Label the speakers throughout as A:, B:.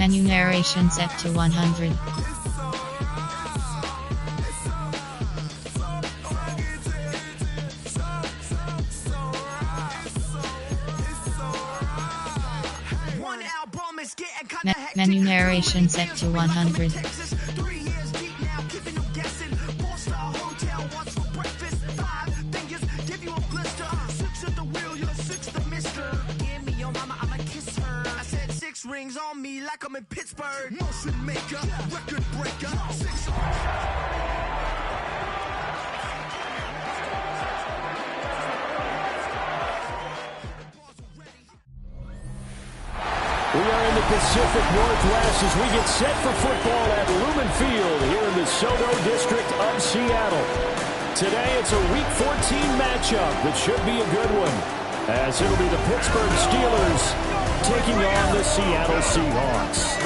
A: Menu narration set to 100. Menu narration set to 100.
B: Rings on me like I'm in Pittsburgh. Motion maker, record breaker.
C: We are in the Pacific Northwest as we get set for football at Lumen Field here in the SoDo district of Seattle. Today it's a Week 14 matchup that should be a good one, as it'll be the Pittsburgh Steelers taking on the Seattle Seahawks.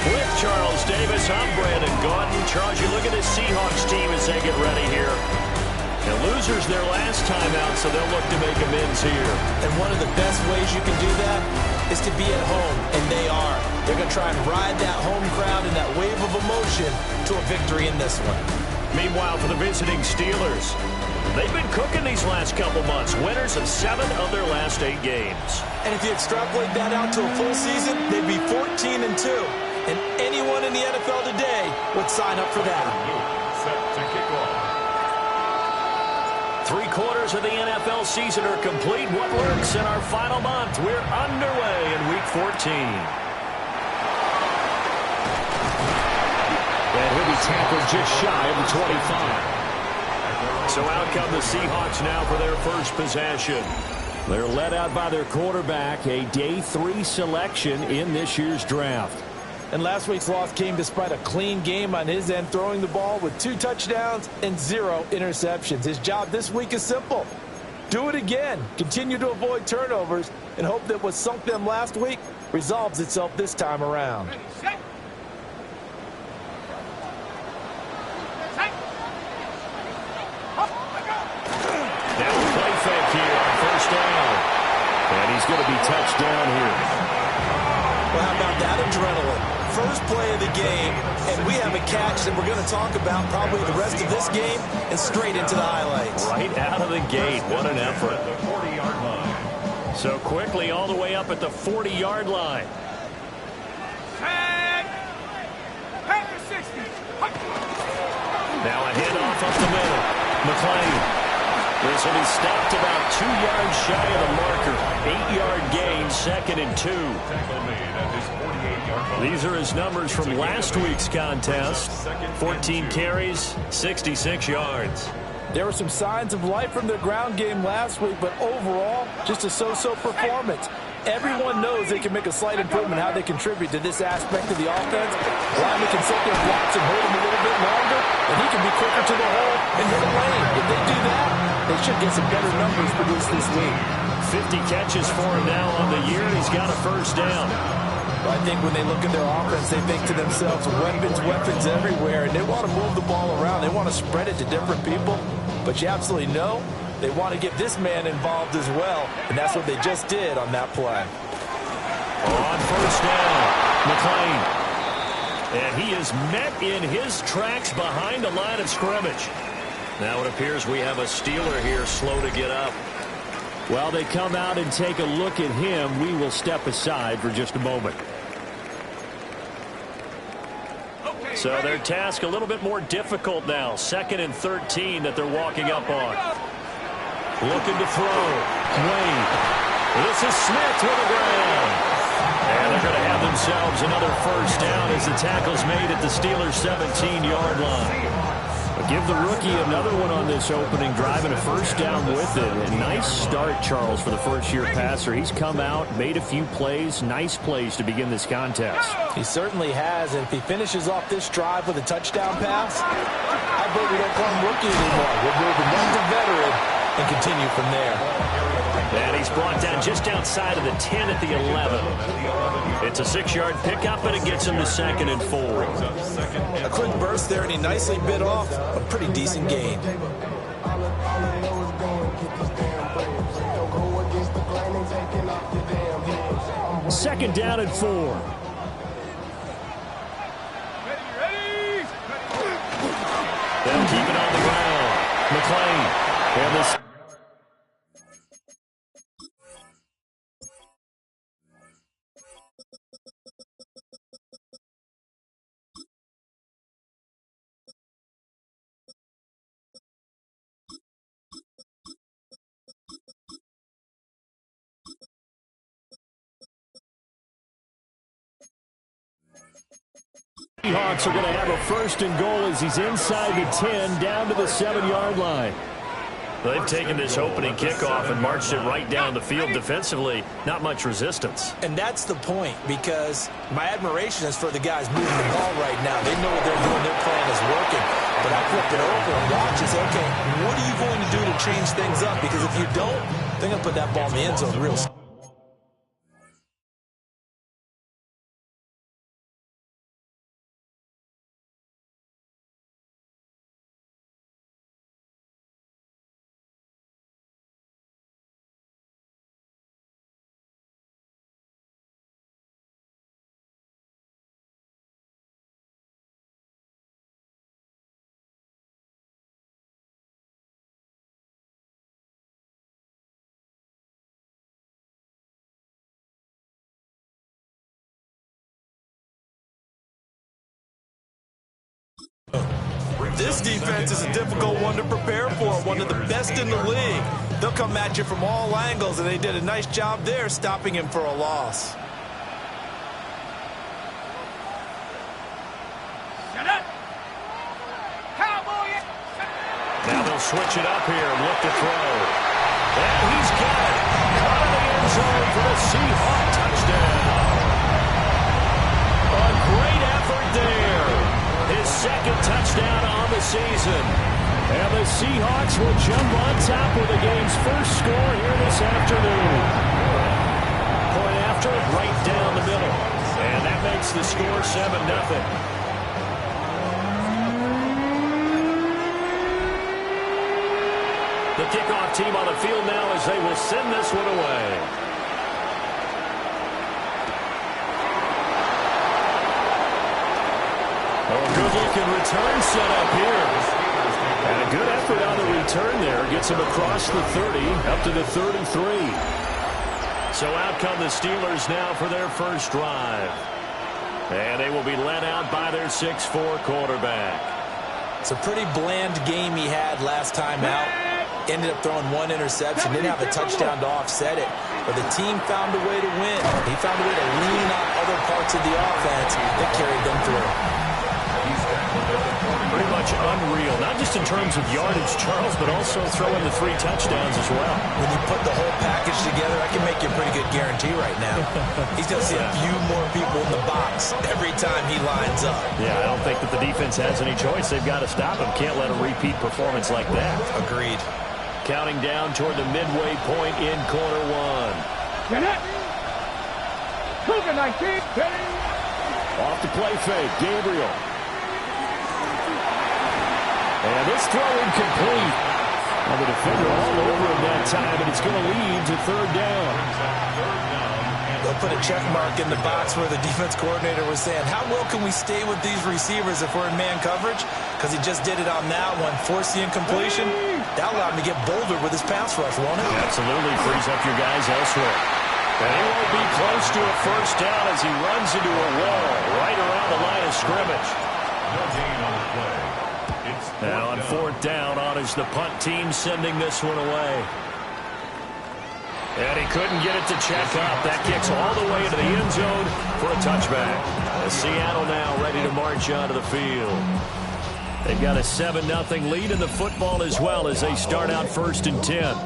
D: With Charles Davis, I'm Brandon Gaudin. Charles, you look at this Seahawks team as they get ready here. And losers their last time out, so they'll look to make amends here.
E: And one of the best ways you can do that is to be at home, and they are. They're going to try and ride that home crowd and that wave of emotion to a victory in this one.
D: Meanwhile, for the visiting Steelers, they've been cooking these last couple months. Winners of 7 of their last 8 games.
E: And if you extrapolate that out to a full season, they'd be 14-2. And anyone in the NFL today would sign up for that.
D: Set to kick off. 3/4 of the NFL season are complete. What works in our final month? We're underway in Week 14.
C: And he'll be tackled just shy of the 25.
D: So out come the Seahawks now for their first possession.
C: They're led out by their quarterback, a day 3 selection in this year's draft.
E: And last week's loss came despite a clean game on his end, throwing the ball with 2 touchdowns and 0 interceptions. His job this week is simple. Do it again. Continue to avoid turnovers and hope that what sunk them last week resolves itself this time around.
C: And he's going to be touched down here.
E: Well, how about that adrenaline? First play of the game, and we have a catch that we're going to talk about probably the rest of this game and straight into the highlights.
D: Right out of the gate. What an effort. So quickly all the way up at the 40-yard line. Now a handoff up the middle. McClain. This will be stopped about 2 yards shy of the marker. 8-yard gain, 2nd and 2. These are his numbers from last week's contest. 14 carries, 66 yards.
E: There were some signs of life from their ground game last week, but overall, just a so-so performance. Everyone knows they can make a slight improvement how they contribute to this aspect of the offense. Linemen can set their blocks and hold him a little bit longer, and he can be quicker to the hole and hit a lane. If they do that, they should get some better numbers produced this week.
D: 50 catches for him now on the year, and he's got a first down.
E: I think when they look at their offense, they think to themselves, weapons everywhere, and they want to move the ball around. They want to spread it to different people, but you absolutely know they want to get this man involved as well, and that's what they just did on that play.
D: On first down, McClain. And he is met in his tracks behind the line of scrimmage. Now it appears we have a Steeler here slow to get up.
C: While they come out and take a look at him, we will step aside for just a moment.
D: So their task a little bit more difficult now. 2nd and 13 that they're walking up on. Looking to throw. Wayne. This is Smith with the ground. And they're going to have themselves another first down as the tackle's made at the Steelers' 17-yard line.
C: But give the rookie another one on this opening drive and a first down with it. A nice start, Charles, for the first-year passer. He's come out, made a few plays, nice plays to begin this contest.
E: He certainly has, and if he finishes off this drive with a touchdown pass, I bet we don't call him rookie anymore. We'll move him on to veteran and continue from there.
D: And he's brought down just outside of the 10 at the 11. It's a 6-yard pickup, and it gets him to 2nd and 4.
E: A quick burst there, and he nicely bit off a pretty decent gain.
C: second down and 4.
D: They'll keep it on the ground. McClain. And this.
C: Seahawks are going to have a first and goal as he's inside the 10, down to the 7-yard line.
D: They've taken this opening kickoff and marched it right down the field defensively. Not much resistance.
E: And that's the point, because my admiration is for the guys moving the ball right now. They know what they're doing. Their plan is working. But I flip it over and watch and say, okay, what are you going to do to change things up? Because if you don't, they're going to put that ball in the end zone real soon. This defense is a difficult one to prepare for, one of the best in the league. They'll come at you from all angles, and they did a nice job there stopping him for a loss.
D: Now they'll switch it up here and look to throw. And he's got it. Out of the end zone for the Seahawk touchdown. A great effort there. His second touchdown on the season.
C: And the Seahawks will jump on top with the game's first score here this afternoon.
D: Point after, right down the middle. And that makes the score 7-0. The kickoff team on the field now as they will send this one away. Good-looking return set up here. And a good effort on the return there. Gets him across the 30, up to the 33. So out come the Steelers now for their first drive. And they will be led out by their 6'4" quarterback.
E: It's a pretty bland game he had last time out. Ended up throwing one interception. Didn't have a touchdown to offset it. But the team found a way to win. He found a way to lean on other parts of the offense that carried them through.
D: Pretty much unreal, not just in terms of yardage, Charles, but also throwing the 3 touchdowns as well.
E: When you put the whole package together, I can make you a pretty good guarantee right now. He's going to see a few more people in the box every time he lines up.
D: Yeah, I don't think that the defense has any choice. They've got to stop him. Can't let a repeat performance like that.
E: Agreed.
D: Counting down toward the midway point in quarter one.
B: Cougar 19.
C: Off the play fake, Gabriel. And this throw incomplete. And the defender all over him that time, and it's going to lead to third down.
E: They'll put a check mark in the box where the defense coordinator was saying, how well can we stay with these receivers if we're in man coverage? Because he just did it on that one, forced the incompletion. That allowed him to get bolder with his pass rush, won't it?
D: Absolutely frees up your guys elsewhere. And he won't be close to a first down as he runs into a wall right around the line of scrimmage.
F: No gain on the play.
D: Now on fourth down, on is the punt team sending this one away. And he couldn't get it to check up. That kicks all the way into the end zone for a touchback. As Seattle now ready to march onto the field. They've got a 7-0 lead in the football as well as they start out 1st and 10.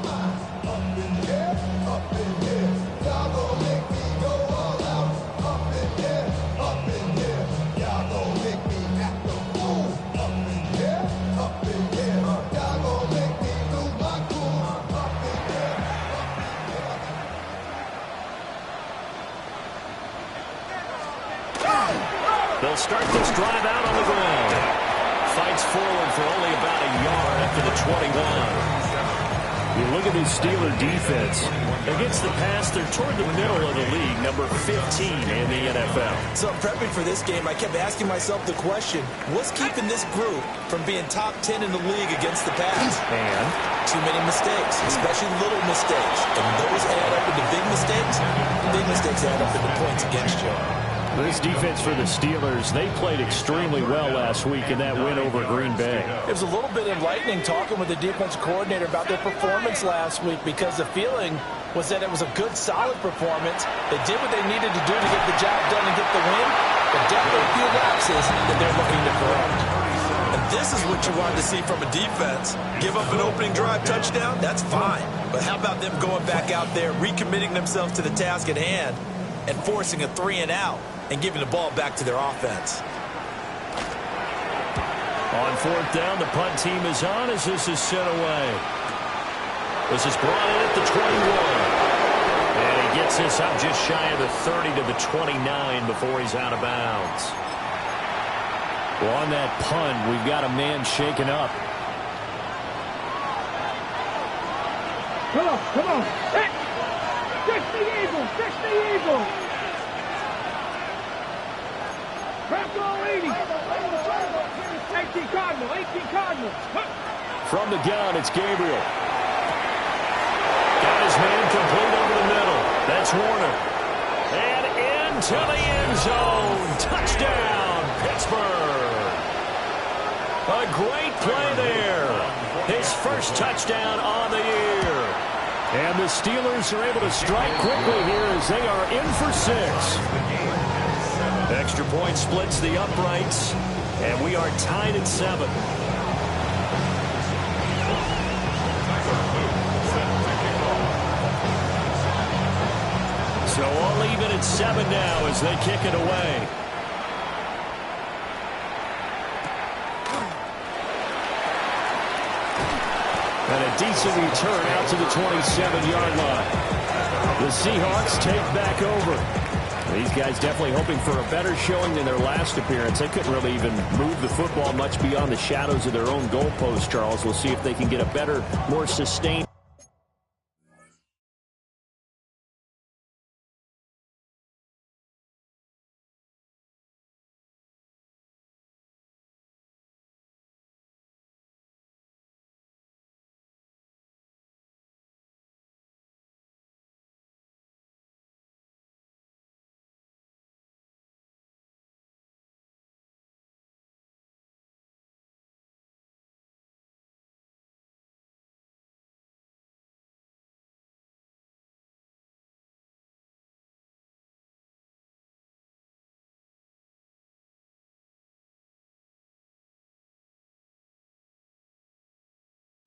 D: They'll start this drive out on the ground. Fights forward for only about a yard after the 21. You look at this Steeler defense. Against the pass, they're toward the middle of the league, number 15 in the NFL.
E: So prepping for this game, I kept asking myself the question, what's keeping this group from being top 10 in the league against the pass?
D: And
E: too many mistakes, especially little mistakes. And those add up into big mistakes. Big mistakes add up into points against you.
D: this defense for the Steelers, they played extremely well last week in that win over Green Bay.
E: It was a little bit enlightening talking with the defensive coordinator about their performance last week, because the feeling was that it was a good, solid performance. They did what they needed to do to get the job done and get the win, but definitely a few lapses that they're looking to correct.
G: And this is what you wanted to see from a defense. Give up an opening drive touchdown, that's fine. But how about them going back out there, recommitting themselves to the task at hand, and forcing a 3-and-out and giving the ball back to their offense.
D: On fourth down, the punt team is on as this is sent away. This is brought in at the 21. And he gets this up just shy of the 30 to the 29 before he's out of bounds. Well, on that punt, we've got a man shaken up.
H: Come on, come on. Fix the eagle, fix the eagle. Crack all 80. 18 Cardinal, 18 Cardinal.
D: From the gun, it's Gabriel. Got his man complete over the middle. That's Warner. And into the end zone. Touchdown, Pittsburgh. A great play there. His first touchdown on the year. And the Steelers are able to strike quickly here as they are in for 6. Extra point splits the uprights, and we are tied at 7. So all even at 7 now as they kick it away. And a decent return out to the 27-yard line. The Seahawks take back over. These guys definitely hoping for a better showing than their last appearance. They couldn't really even move the football much beyond the shadows of their own goalpost, Charles. We'll see if they can get a better, more sustained.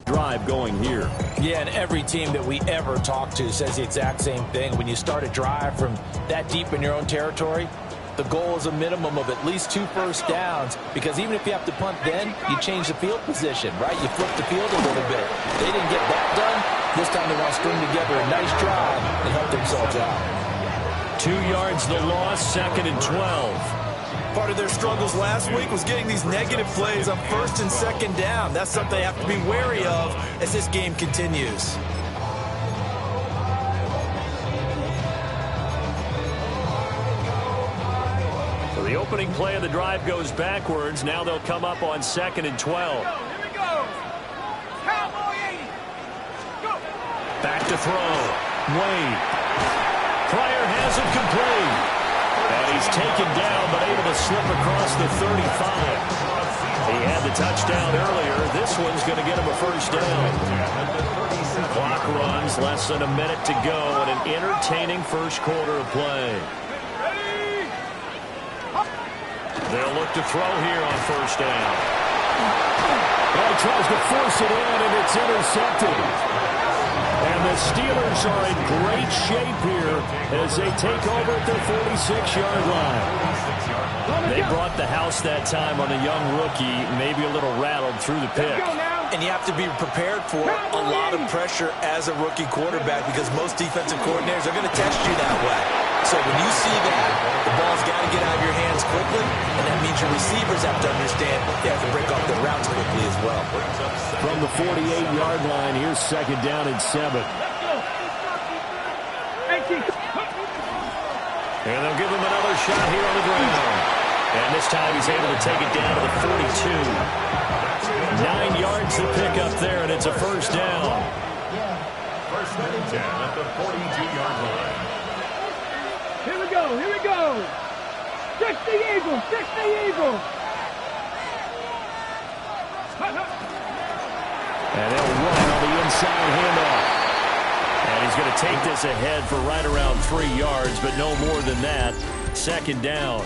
D: Drive going here.
E: Yeah, and every team that we ever talk to says the exact same thing. When you start a drive from that deep in your own territory, the goal is a minimum of at least 2 first downs, because even if you have to punt then, you change the field position, right? You flip the field a little bit. They didn't get that done. This time they want to string together a nice drive and help themselves out.
D: 2 yards the loss, 2nd and 12.
G: Part of their struggles last week was getting these negative plays on 1st and 2nd down. That's something they have to be wary of as this game continues.
D: So the opening play of the drive goes backwards. Now they'll come up on 2nd and 12.
H: Here we go. Cowboy 80. Go.
D: Back to throw. Wade. Pryor has it complete. And he's taken down, but able to slip across the 35. He had the touchdown earlier. This one's going to get him a first down. Clock runs, less than a minute to go, and an entertaining first quarter of play. They'll look to throw here on first down.
C: Well, he tries to force it in, and it's intercepted. And the Steelers are in great shape here as they take over at their 46-yard line.
D: They brought the house that time on a young rookie, maybe a little rattled through the pick.
H: Let's go now.
G: And you have to be prepared for a lot of pressure as a rookie quarterback because most defensive coordinators are going to test you that way. So when you see that, the ball's got to get out of your hands quickly, and that means your receivers have to understand they have to break off their routes quickly as well.
C: From the 48-yard line, here's 2nd down and 7.
D: And they'll give him another shot here on the ground. And this time he's able to take it down to the 42. 9 yards to pick up there, and it's a 1st down.
F: First and 10 at the 42-yard line.
H: Here we go, here we go. Fix the Eagles, fix the Eagles.
C: And they'll run on the inside handoff.
D: And he's going to take this ahead for right around 3 yards, but no more than that. 2nd down.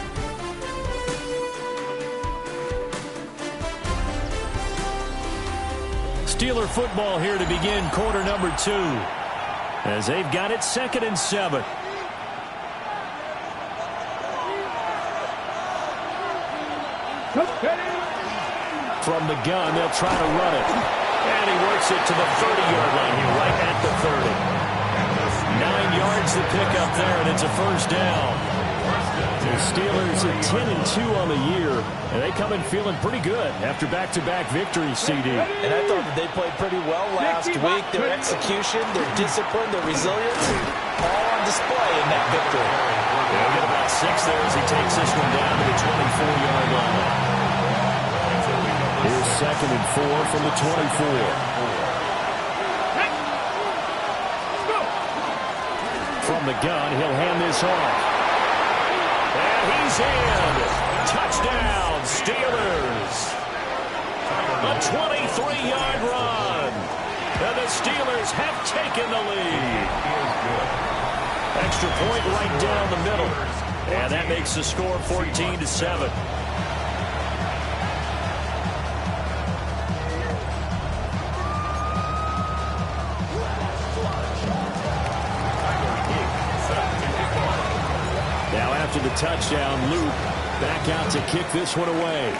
D: Steeler football here to begin quarter number 2. As they've got it 2nd and 7.
C: From the gun, they'll try to run it.
D: And he works it to the 30-yard line here, right at the 30. 9 yards to pick up there, and it's a 1st down.
C: The Steelers at 10-2 on the year, and they come in feeling pretty good after back-to-back victories, CD.
E: And I thought that they played pretty well last week. Their execution, their discipline, their resilience, all on display in that victory.
D: They'll get about 6 there as he takes this one down to the 24-yard line.
C: Here's 2nd and 4 from the 24. From the gun, he'll hand this off.
D: And he's in. Touchdown, Steelers. A 23-yard run. And the Steelers have taken the lead. Extra point right down the middle. And that makes the score 14-7.
C: Now after the touchdown, Luke back out to kick this one away.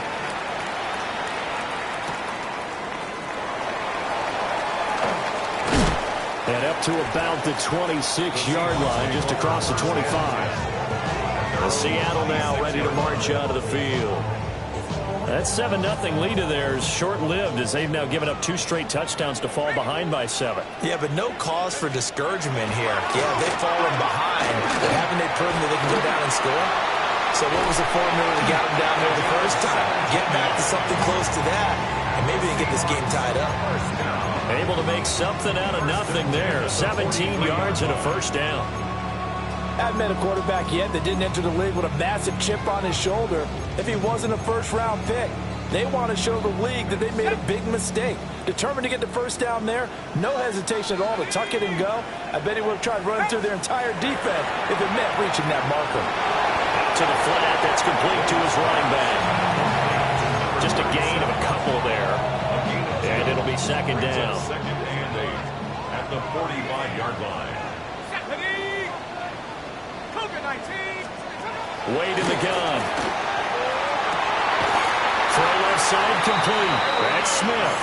C: And up to about the 26-yard line, just across the 25.
D: Seattle now ready to march out of the field. That 7-0 lead of theirs short-lived as they've now given up 2 straight touchdowns to fall behind by 7.
G: Yeah, but no cause for discouragement here. Yeah, they've fallen behind, but haven't they proven that they can go down and score? So what was the formula that got them down there the first time? Get back to something close to that, and maybe they get this game tied up.
D: Able to make something out of nothing there. 17 yards and a 1st down.
E: Haven't met a quarterback yet that didn't enter the league with a massive chip on his shoulder if he wasn't a first-round pick. They want to show the league that they made a big mistake. Determined to get the 1st down there, no hesitation at all to tuck it and go. I bet he would have tried running through their entire defense if it meant reaching that marker.
D: Out to the flat, that's complete to his running back. Just a gain of a couple there. And it'll be 2nd down.
F: 2nd and 8 at the 45-yard line.
D: Wade in the gun. Throw left side complete. That's Smith.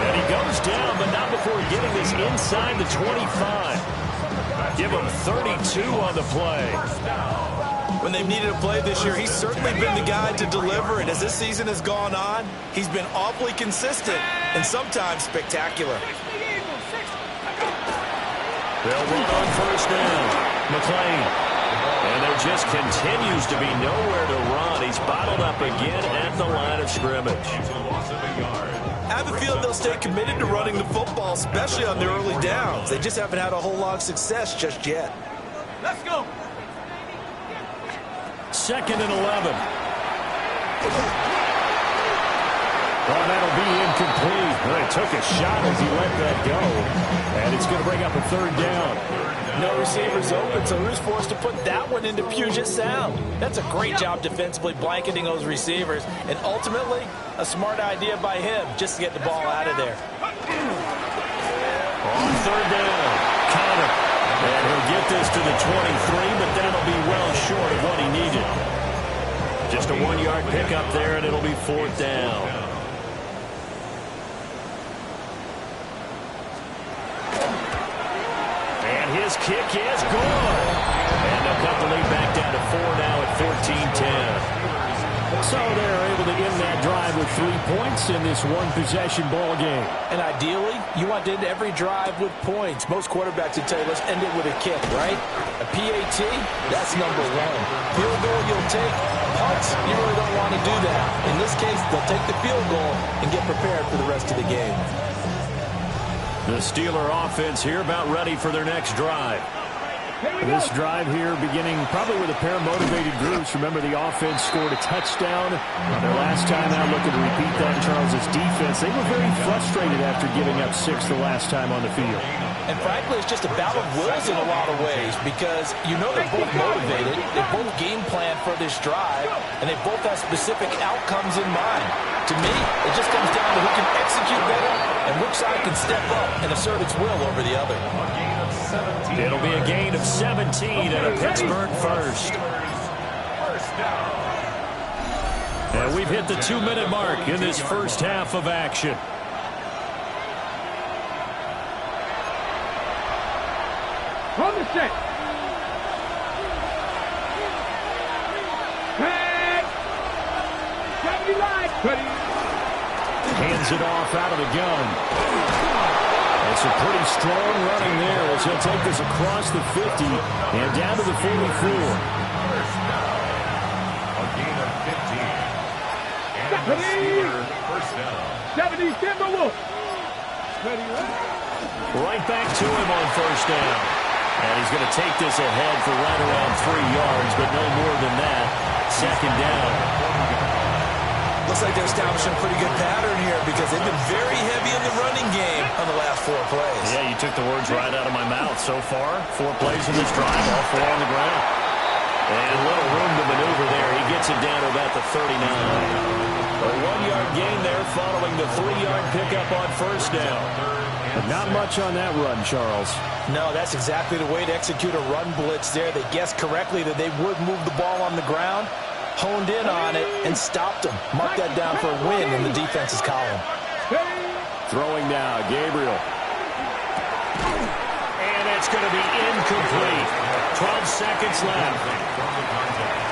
D: And he goes down, but not before getting this inside the 25. Give him 32 on the play.
G: When they've needed a play this year, he's certainly been the guy to deliver it. As this season has gone on, he's been awfully consistent and sometimes spectacular.
D: They'll run on 1st down. McClain. And there just continues to be nowhere to run. He's bottled up again at the line of scrimmage.
G: I have a feeling they'll stay committed to running the football, especially on their early downs. They just haven't had a whole lot of success just yet.
H: Let's go.
D: 2nd and 11.
C: Well, that'll be incomplete. Well, he took a shot as he let that go. And it's going to bring up a 3rd down.
E: No receivers open, so who's forced to put that one into Puget Sound? That's a great job defensively blanketing those receivers, and ultimately, a smart idea by him just to get the ball out of there.
D: On 3rd down, Connor. And he'll get this to the 23, but that'll be well short of what he needed. Just a 1-yard pickup there, and it'll be 4th down. And his kick is good. And they'll cut the lead back down to 4 now at 14-10.
C: So they're able to end that drive with 3 points in this one-possession ball game.
E: And ideally, you want to end every drive with points. Most quarterbacks would tell you, let's end it with a kick, right? A PAT, that's number one. Field goal you'll take. Punts, you really don't want to do that. In this case, they'll take the field goal and get prepared for the rest of the game.
D: The Steeler offense here about ready for their next drive.
C: This drive here beginning probably with a pair of motivated groups. Remember, the offense scored a touchdown on their last time out. Looking to repeat that in Charles' defense. They were very frustrated after giving up 6 the last time on the field.
E: And frankly, it's just a battle of wills in a lot of ways because you know they're both motivated. They both game plan for this drive, and they both have specific outcomes in mind. To me, it just comes down to who can execute better and which side can step up and assert its will over the other.
D: It'll be a gain of 17 and a Pittsburgh first. And we've hit the 2-minute mark in this first half of action.
H: On the set. Cut. 70 line.
C: Hands it off out of the gun. It's a pretty strong running there as he'll take this across the 50 and down to the 44.
F: A gain of 15. And the Steelers first down.
H: 70 Timberwolves.
D: Right back to him on first down. And he's going to take this ahead for right around 3 yards, but no more than that. Second down.
G: Looks like they're establishing a pretty good pattern here because they've been very heavy in the running game on the last 4 plays.
D: Yeah, you took the words right out of my mouth. So far, 4 plays in this drive, all 4 on the ground. And little room to maneuver there. He gets it down to about the 39. A 1-yard gain there following the 3-yard pickup on first down.
C: But not much on that run, Charles.
E: No, that's exactly the way to execute a run blitz there. They guessed correctly that they would move the ball on the ground, honed in on it, and stopped them. Mark that down for a win in the defense's column.
C: Throwing now, Gabriel.
D: And it's going to be incomplete. 12 seconds left.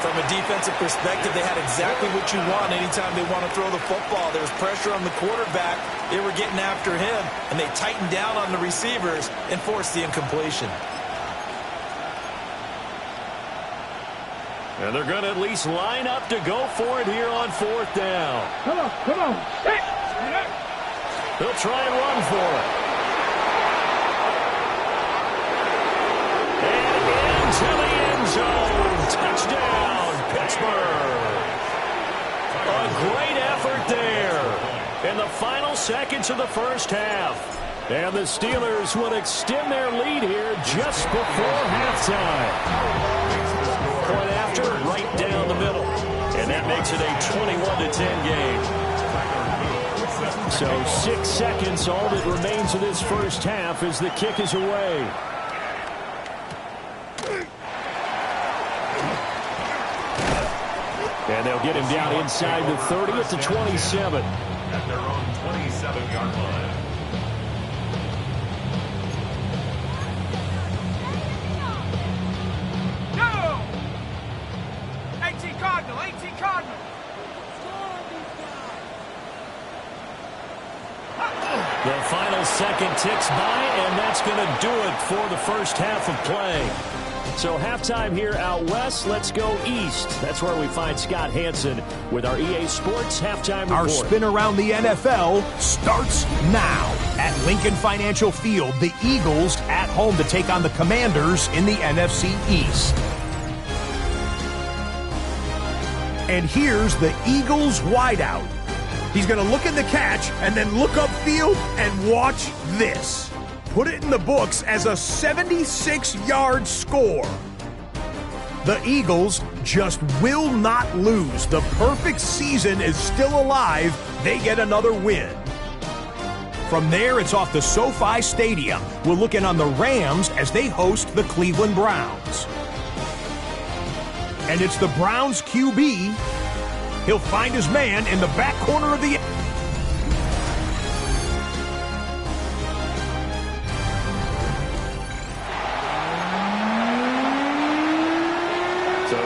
G: From a defensive perspective, they had exactly what you want anytime they want to throw the football. There was pressure on the quarterback. They were getting after him, and they tightened down on the receivers and forced the incompletion.
D: And they're going to at least line up to go for it here on 4th down.
H: Come on, come on.
D: They'll try and run for it. And into the end zone. Touchdown, Pittsburgh. A great effort there in the final seconds of the first half.
C: And the Steelers would extend their lead here just before halftime.
D: Point after, right down the middle. And that makes it a 21-10 game.
C: So 6 seconds, all that remains of this first half as the kick is away. And they'll get him down inside the 30 at the 27.
F: At their own 27-yard line.
H: No! 18 Cardinal, 18 Cardinal.
D: The final second ticks by, and that's going to do it for the first half of play. So halftime here out west, let's go east. That's where we find Scott Hanson with our EA Sports Halftime Report.
I: Our spin around the NFL starts now. At Lincoln Financial Field, the Eagles at home to take on the Commanders in the NFC East. And here's the Eagles wideout. He's going to look at the catch and then look upfield and watch this. Put it in the books as a 76-yard score. The Eagles just will not lose. The perfect season is still alive. They get another win. From there, it's off to SoFi Stadium. We'll look in on the Rams as they host the Cleveland Browns. And it's the Browns QB. He'll find his man in the back corner of the...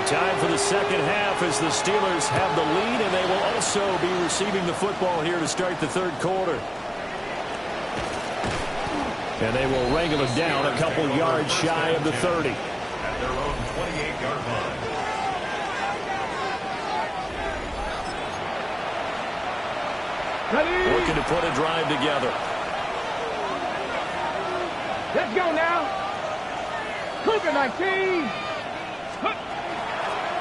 D: Time for the second half as the Steelers have the lead, and they will also be receiving the football here to start the third quarter. And they will wrangle it down a couple yards shy of the 30.
F: At their own 28-yard line.
H: Ready?
D: Looking to put a drive together.
H: Let's go now. Cougar 19.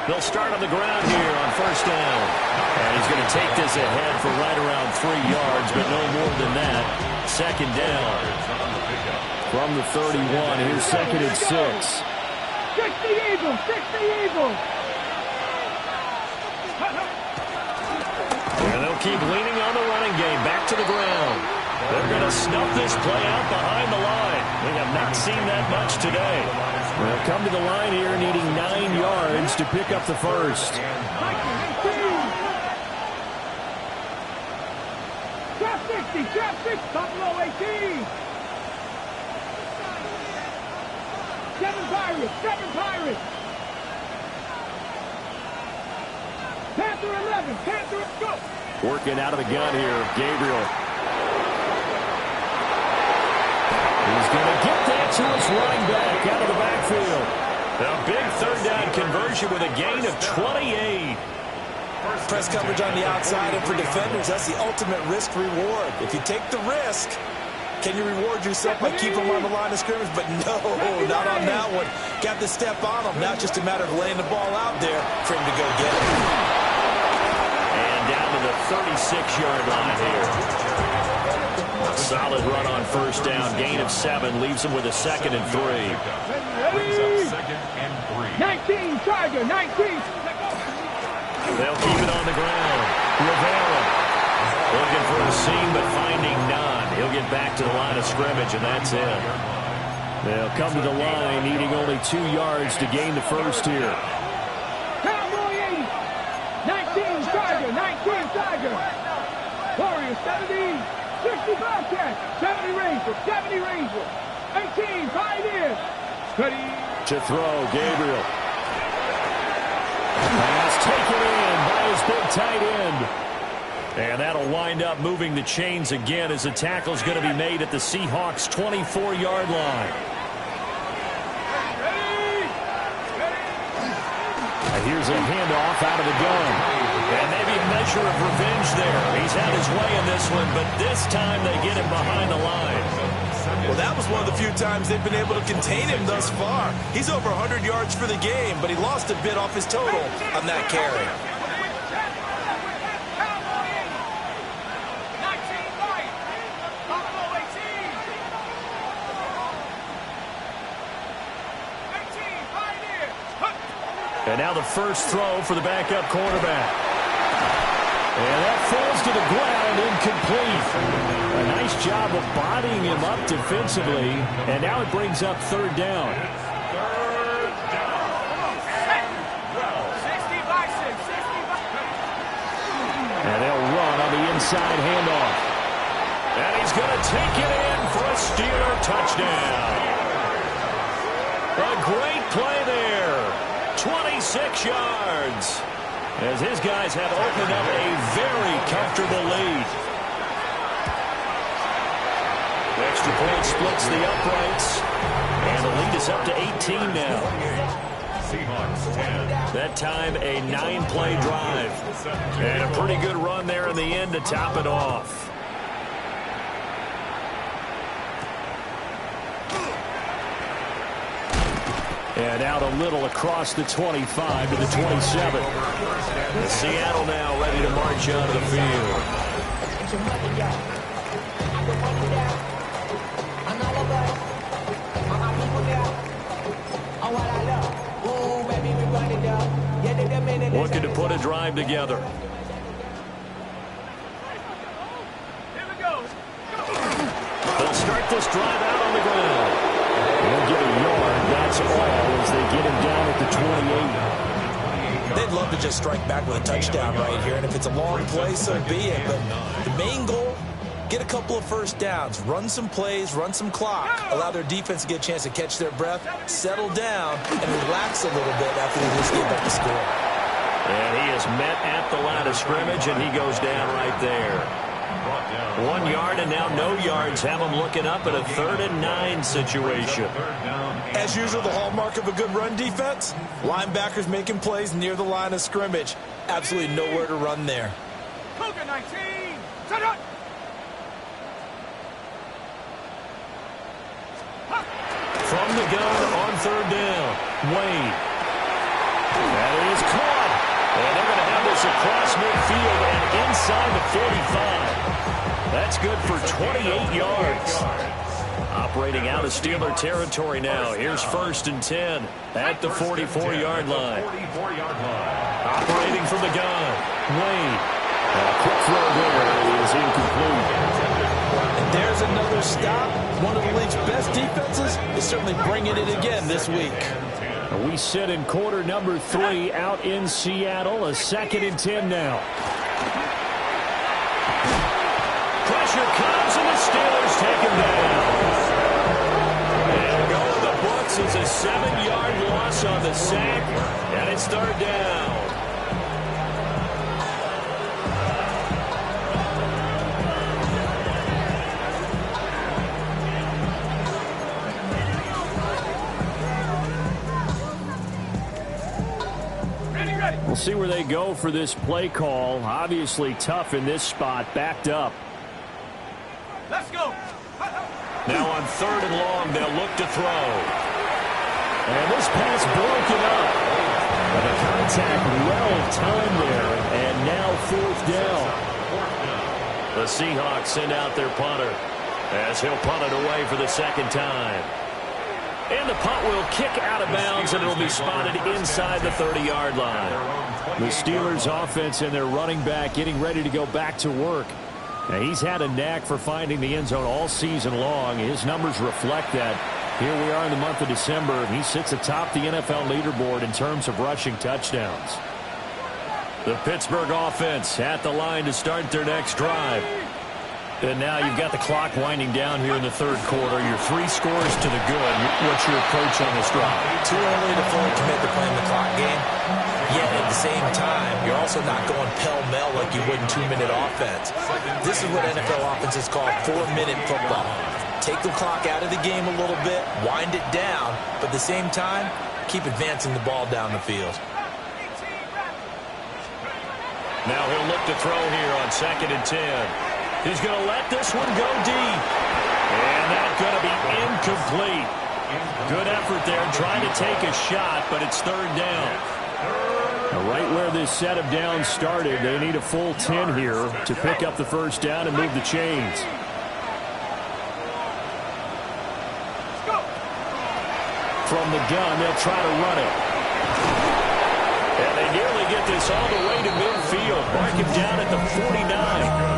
D: They'll start on the ground here on first down. And he's going to take this ahead for right around 3 yards, but no more than that. Second down. From the 31, here's second and 6.
H: 60 Eagles, 60 Eagles.
D: And they'll keep leaning on the running game. Back to the ground. They're going to snuff this play out behind the line. We have not seen that much today. They'll come to the line here needing 9 yards to pick up the first.
H: Drop 60, drop 6, Buffalo 18. 7 Pirates, 7 Pirates. Panther 11, Panther, go.
D: Working out of the gun here, Gabriel. He's going to get that to his running back out of the backfield. A big third down conversion with a gain of 28.
G: Press coverage on the outside, and for defenders, that's the ultimate risk-reward. If you take the risk, can you reward yourself by keeping them on the line of scrimmage? But no, not on that one. Got to step on them. Now it's just a matter of laying the ball out there for him to go get it.
D: And down to the 36-yard line here. Solid run on first down. Gain of 7 leaves him with a second and 3.
F: Brings up second and 3.
H: 19, Tiger, 19.
D: They'll keep it on the ground. Rivera looking for a seam, but finding none. He'll get back to the line of scrimmage, and that's it. They'll come to the line, needing only 2 yards to gain the first here.
H: Cowboy 80. 19, Tiger, 19, Tiger. Warriors 70. 60 Bobcats, 70 Rangers, 70 Rangers, 18 Pioneers. Ready
D: to throw, Gabriel. Pass taken in by his big tight end. And that'll wind up moving the chains again as the tackle's going to be made at the Seahawks' 24-yard line. And here's a handoff out of the gun. And maybe a measure of revenge there. He's had his way in this one, but this time they get him behind the line.
G: Well, that was one of the few times they've been able to contain him thus far. He's over 100 yards for the game, but he lost a bit off his total on that carry.
D: And now the first throw for the backup quarterback. And that falls to the ground, incomplete. A nice job of bodying him up defensively. And now it brings up third down. And they'll run on the inside handoff. And he's going to take it in for a Steeler touchdown. A great play there. 26 yards. As his guys have opened up a very comfortable lead. Extra point splits the uprights. And the lead is up to 18 now.
F: Seahawks 10.
D: That time a 9-play drive. And a pretty good run there in the end to top it off. And out a little across the 25 to the 27. Seattle now ready to march onto the field. Looking to put a drive together. They'll start this drive out on the ground. They'll get a yard, that's all, as they get him down at the 28.
G: They'd love to just strike back with a touchdown right here, and if it's a long play, so be it. But the main goal, get a couple of first downs, run some plays, run some clock, allow their defense to get a chance to catch their breath, settle down, and relax a little bit after they just gave up the score.
D: And he is met at the line of scrimmage, and he goes down right there. 1 yard, and now no yards. Have him looking up at a 3rd and 9 situation.
G: As usual, the hallmark of a good run defense, linebackers making plays near the line of scrimmage. Absolutely nowhere to run there.
H: Cougar 19, set up.
D: From the gun on 3rd down, Wade. That is caught. And they're going to have this across midfield and inside the 45. That's good for 28 yards. Operating out of Steeler territory now. Here's 1st and 10 at the 44-yard line. Operating from the gun, Wade. And a quick throw there is incomplete.
G: And there's another stop. One of the league's best defenses is certainly bringing it again this week.
C: We sit in quarter number 3 out in Seattle. A 2nd and 10 now.
D: Pressure comes, and the Steelers take him down. And going the books is a 7-yard loss on the sack, and it's 3rd down.
C: We'll see where they go for this play call. Obviously tough in this spot, backed up.
H: Let's go.
D: Now on 3rd and long, they'll look to throw. And this pass broken up. But the contact well timed there, and now 4th down. The Seahawks send out their punter as he'll punt it away for the 2nd time. And the punt will kick out of bounds, and it'll be spotted inside the 30-yard line.
C: The Steelers offense and their running back getting ready to go back to work. Now, he's had a knack for finding the end zone all season long. His numbers reflect that. Here we are in the month of December, and he sits atop the NFL leaderboard in terms of rushing touchdowns.
D: The Pittsburgh offense at the line to start their next drive. And now you've got the clock winding down here in the 3rd quarter. You're 3 scores to the good. What's your approach on this drive?
G: Too early to fully commit to playing the clock game. Yet at the same time, you're also not going pell-mell like you would in 2-minute offense. This is what NFL offenses call 4-minute football. Take the clock out of the game a little bit, wind it down, but at the same time, keep advancing the ball down the field.
D: Now he'll look to throw here on 2nd and 10. He's going to let this one go deep. And that's going to be incomplete. Good effort there trying to take a shot, but it's 3rd down.
C: Right where this set of downs started, they need a full 10 here to pick up the 1st down and move the chains. From the gun, they'll try to run it.
D: And they nearly get this all the way to midfield. Mark him down at the 49.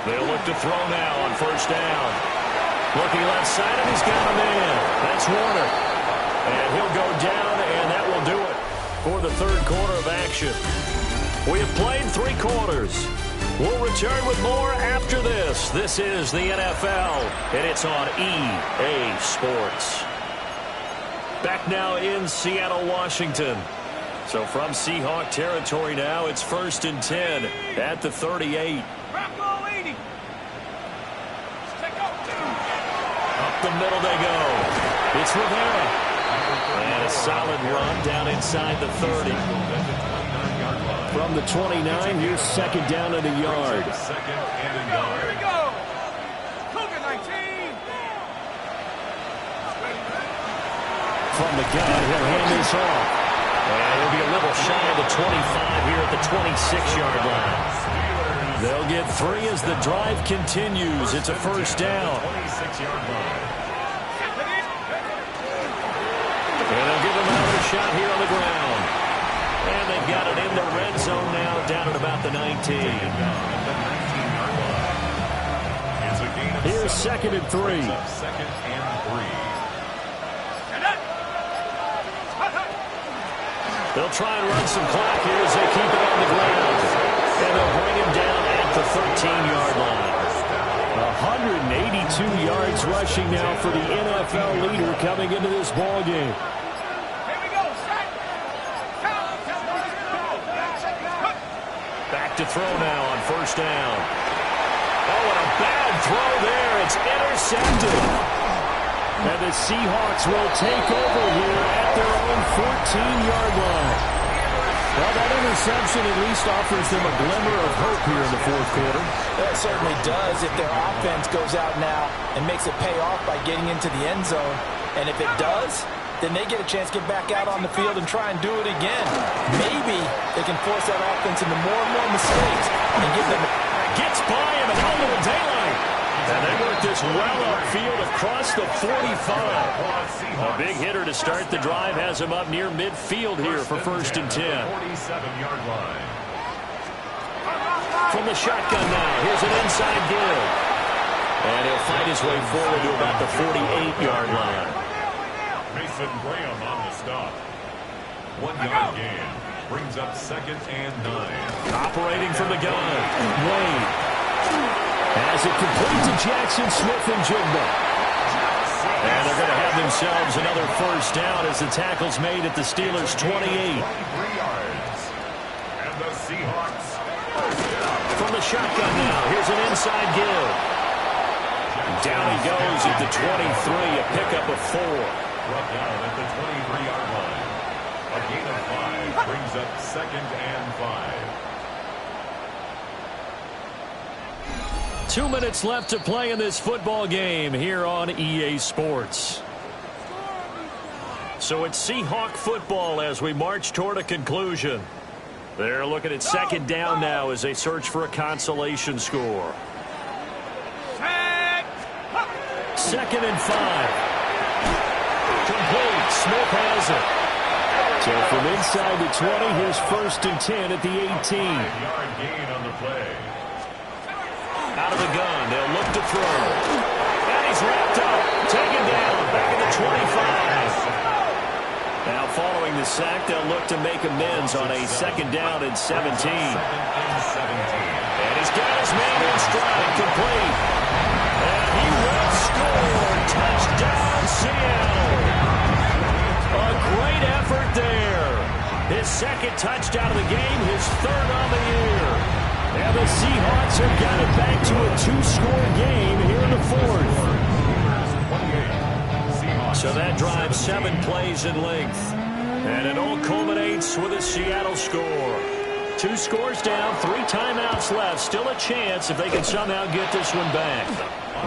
D: They'll look to throw now on 1st down. Looking left side, and he's got a man. That's Warner. And he'll go down, and that will do it for the 3rd quarter of action. We have played 3 quarters. We'll return with more after this. This is the NFL, and it's on EA Sports. Back now in Seattle, Washington. So from Seahawk territory now, it's 1st and 10 at the 38. Up the middle they go. It's Rivera. And a solid run down inside the 30.
C: From the 29, here's 2nd down and a yard.
H: Here we go. Cougar 19.
C: From the gun, he'll hand this off.
D: And it'll be a little shy of the 25 here at the 26-yard line. They'll get 3 as the drive continues. It's a first down.
F: 26-yard line.
D: And they'll give them another shot here on the ground. And they've got it in the red zone now, down at about the 19. Here's 2nd and 3.
F: 2nd and 3.
D: They'll try and run some clock here as they keep it on the ground. And they'll bring him down at the 13-yard line.
C: 182 yards rushing now for the NFL leader coming into this ball game.
D: Back to throw now on first down. Oh, and a bad throw there. It's intercepted.
C: And the Seahawks will take over here at their own 14-yard line. Well, that interception at least offers them a glimmer of hope here in the fourth quarter.
E: It certainly does if their offense goes out now and makes it pay off by getting into the end zone. And if it does, then they get a chance to get back out on the field and try and do it again. Maybe they can force that offense into more and more mistakes and get them.
D: Gets by him and out of the daylight. And they work this well upfield across the 45. A big hitter to start the drive has him up near midfield here for 1st and 10.
F: 47-yard line.
D: From the shotgun now, here's an inside give. And he'll fight his way forward to about the 48-yard line.
F: Mason Graham on the stop. 1-yard gain. Brings up 2nd and 9.
D: Operating from the gun.
C: Wade has it complete to Jackson Smith-Njigba.
D: And they're going to have themselves another first down as the tackle's made at the Steelers' 28.
F: 23 yards. And the Seahawks.
D: From the shotgun now, here's an inside give. Down he goes at the 23, a pickup of 4.
F: Brought down at the 23-yard line. A gain of 5 brings up 2nd and 5.
D: 2 minutes left to play in this football game here on EA Sports. So it's Seahawk football as we march toward a conclusion. They're looking at 2nd down now as they search for a consolation score. 2nd and 5. Complete. Smith has it.
C: So from inside the 20, here's 1st and 10 at the 18.
F: 5-yard gain on the play.
D: Out of the gun, they'll look to throw. And he's wrapped up. Taken down. Back at the 25. Now following the sack, they'll look to make amends on a 2nd down and 17.
F: 2nd and 17.
D: And he's got his man in stride. Complete. And he will score. Touchdown, Seattle. A great effort there. His 2nd touchdown of the game, his 3rd on the year. And the Seahawks have got it back to a 2-score game here in the 4th. So that drives 7 plays in length. And it all culminates with a Seattle score. 2 scores down, 3 timeouts left. Still a chance if they can somehow get this one back.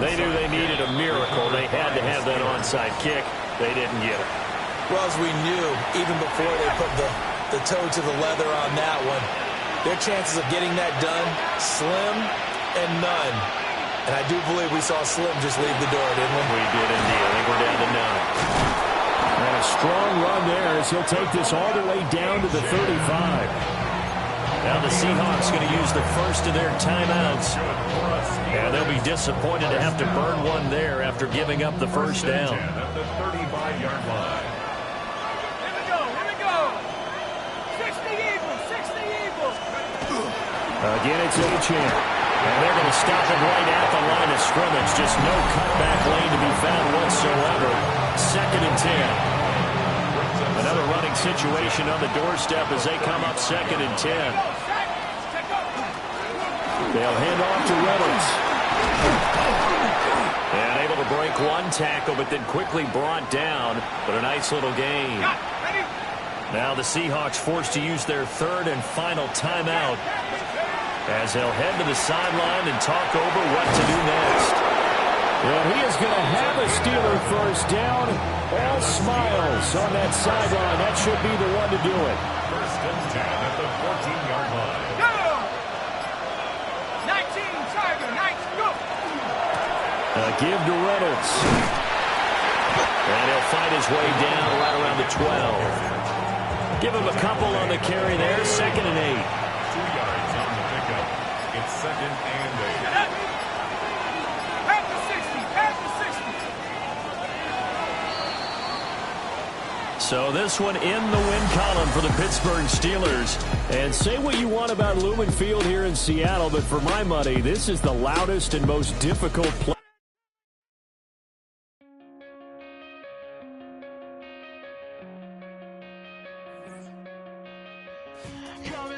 D: They knew they needed a miracle. They had to have that onside kick. They didn't get it.
G: Well, as we knew, even before they put the toe to the leather on that one, their chances of getting that done, slim and none. And I do believe we saw Slim just leave the door, didn't we?
D: We did indeed. I think we're down to 9.
C: And a strong run there as he'll take this all the way down to the 35.
D: Now the Seahawks going to use the first of their timeouts. And they'll be disappointed to have to burn one there after giving up the first down.
F: At the 35-yard line.
C: Again, it's Achane.
D: And they're going to stop it right at the line of scrimmage. Just no cutback lane to be found whatsoever. 2nd and 10. Another running situation on the doorstep as they come up 2nd and 10.
C: They'll hand off to Reynolds.
D: And able to break one tackle, but then quickly brought down. But a nice little gain. Now the Seahawks forced to use their 3rd and final timeout as they'll head to the sideline and talk over what to do next.
C: Well, he is going to have a a Steeler first down. All smiles on that sideline. That should be the one to do it.
F: First and 10 at the 14-yard line.
H: Go! 19, Tiger, nice, go!
C: Give to Reynolds.
D: And he'll find his way down right around the 12. Give him a couple on the carry there. 2nd and 8.
F: 2 yards on the pickup. It's 2nd and 8.
H: Pass the 60, pass the 60.
D: So this one in the win column for the Pittsburgh Steelers.
C: And say what you want about Lumen Field here in Seattle, but for my money, this is the loudest and most difficult play.
H: Come